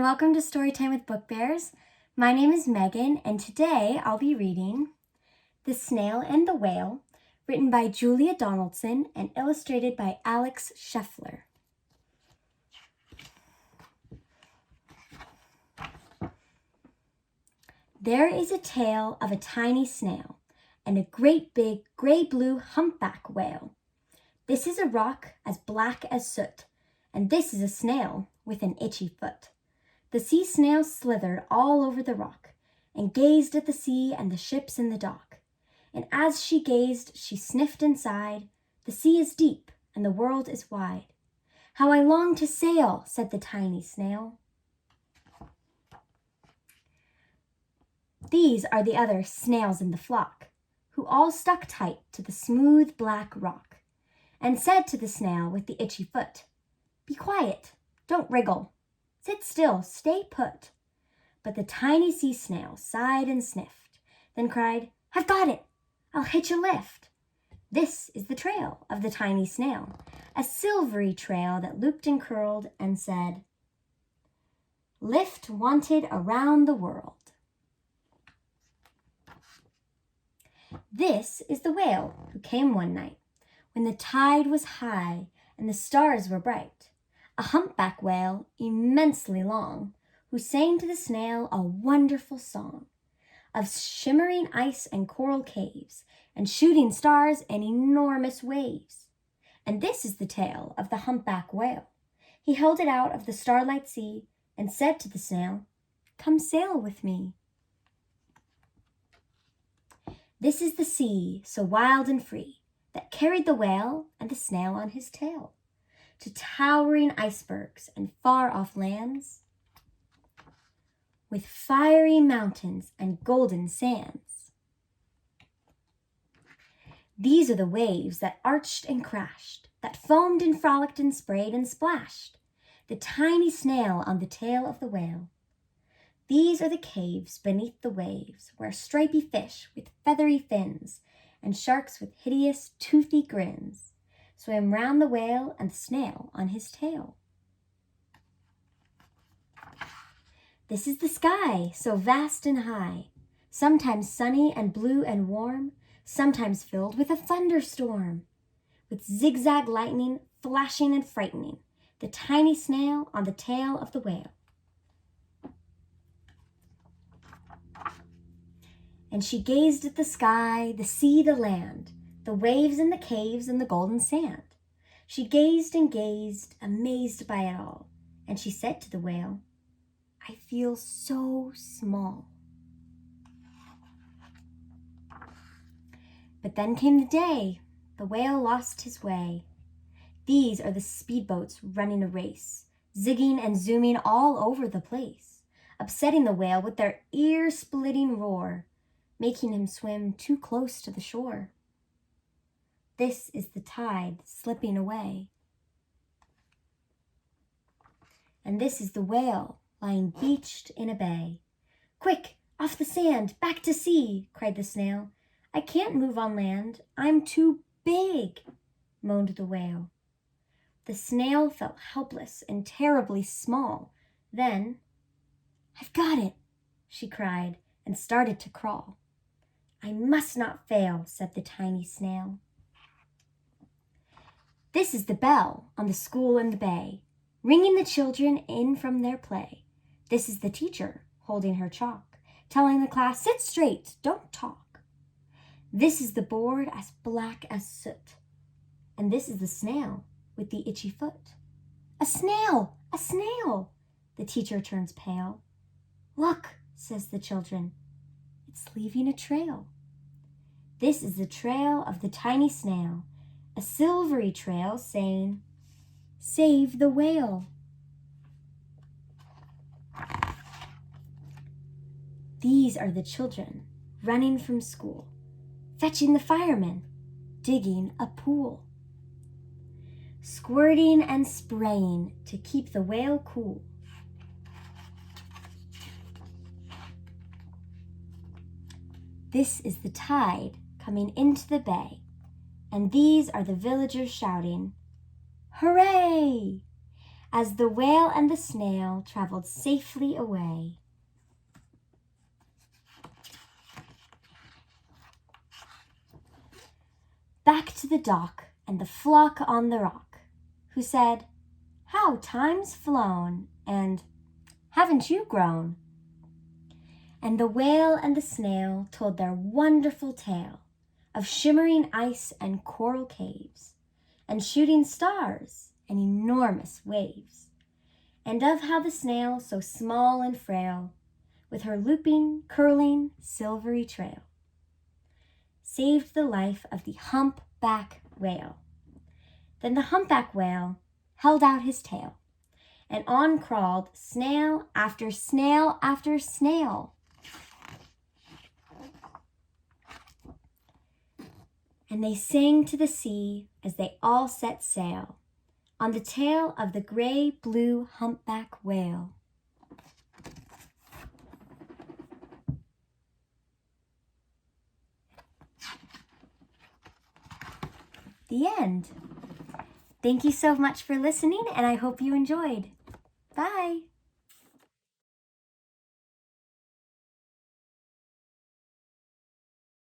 and welcome to Storytime with Book Bears. My name is Megan, and today I'll be reading The Snail and the Whale, written by Julia Donaldson and illustrated by Alex Scheffler. There is a tale of a tiny snail and a great big gray-blue humpback whale. This is a rock as black as soot, and this is a snail with an itchy foot. The sea snail slithered all over the rock and gazed at the sea and the ships in the dock. And as she gazed, she sniffed and sighed, "The sea is deep and the world is wide. How I long to sail," said the tiny snail. These are the other snails in the flock, who all stuck tight to the smooth black rock, and said to the snail with the itchy foot, "Be quiet, don't wriggle. Sit still, stay put." But the tiny sea snail sighed and sniffed, then cried, "I've got it, I'll hitch a lift." This is the trail of the tiny snail, a silvery trail that looped and curled and said, "Lift wanted around the world." This is the whale who came one night when the tide was high and the stars were bright. A humpback whale, immensely long, who sang to the snail a wonderful song of shimmering ice and coral caves and shooting stars and enormous waves. And this is the tale of the humpback whale. He held it out of the starlight sea and said to the snail, "Come sail with me." This is the sea, so wild and free, that carried the whale and the snail on his tail to towering icebergs and far-off lands, with fiery mountains and golden sands. These are the waves that arched and crashed, that foamed and frolicked and sprayed and splashed the tiny snail on the tail of the whale. These are the caves beneath the waves, where stripy fish with feathery fins and sharks with hideous, toothy grins swam round the whale and the snail on his tail. This is the sky, so vast and high, sometimes sunny and blue and warm, sometimes filled with a thunderstorm, with zigzag lightning flashing and frightening the tiny snail on the tail of the whale. And she gazed at the sky, the sea, the land, the waves and the caves and the golden sand. She gazed and gazed, amazed by it all, and she said to the whale, "I feel so small." But then came the day. The whale lost his way. These are the speedboats running a race, zigging and zooming all over the place, upsetting the whale with their ear-splitting roar, making him swim too close to the shore. This is the tide slipping away. And this is the whale lying beached in a bay. "Quick, off the sand, back to sea," cried the snail. "I can't move on land, I'm too big," moaned the whale. The snail felt helpless and terribly small. Then, "I've got it," she cried, and started to crawl. "I must not fail," said the tiny snail. This is the bell on the school in the bay, ringing the children in from their play. This is the teacher holding her chalk, telling the class, "Sit straight, don't talk." This is the board as black as soot, and this is the snail with the itchy foot. "A snail, a snail!" The teacher turns pale. "Look," says the children, "it's leaving a trail." This is the trail of the tiny snail, a silvery trail saying, "Save the whale." These are the children running from school, fetching the firemen, digging a pool, squirting and spraying to keep the whale cool. This is the tide coming into the bay, and these are the villagers shouting, "Hooray!" as the whale and the snail traveled safely away. Back to the dock and the flock on the rock, who said, "How time's flown," and "Haven't you grown?" And the whale and the snail told their wonderful tale of shimmering ice and coral caves, and shooting stars and enormous waves, and of how the snail, so small and frail, with her looping, curling, silvery trail, saved the life of the humpback whale. Then the humpback whale held out his tail, and on crawled snail after snail after snail. And they sang to the sea as they all set sail on the tail of the gray-blue humpback whale. The end. Thank you so much for listening, and I hope you enjoyed. Bye.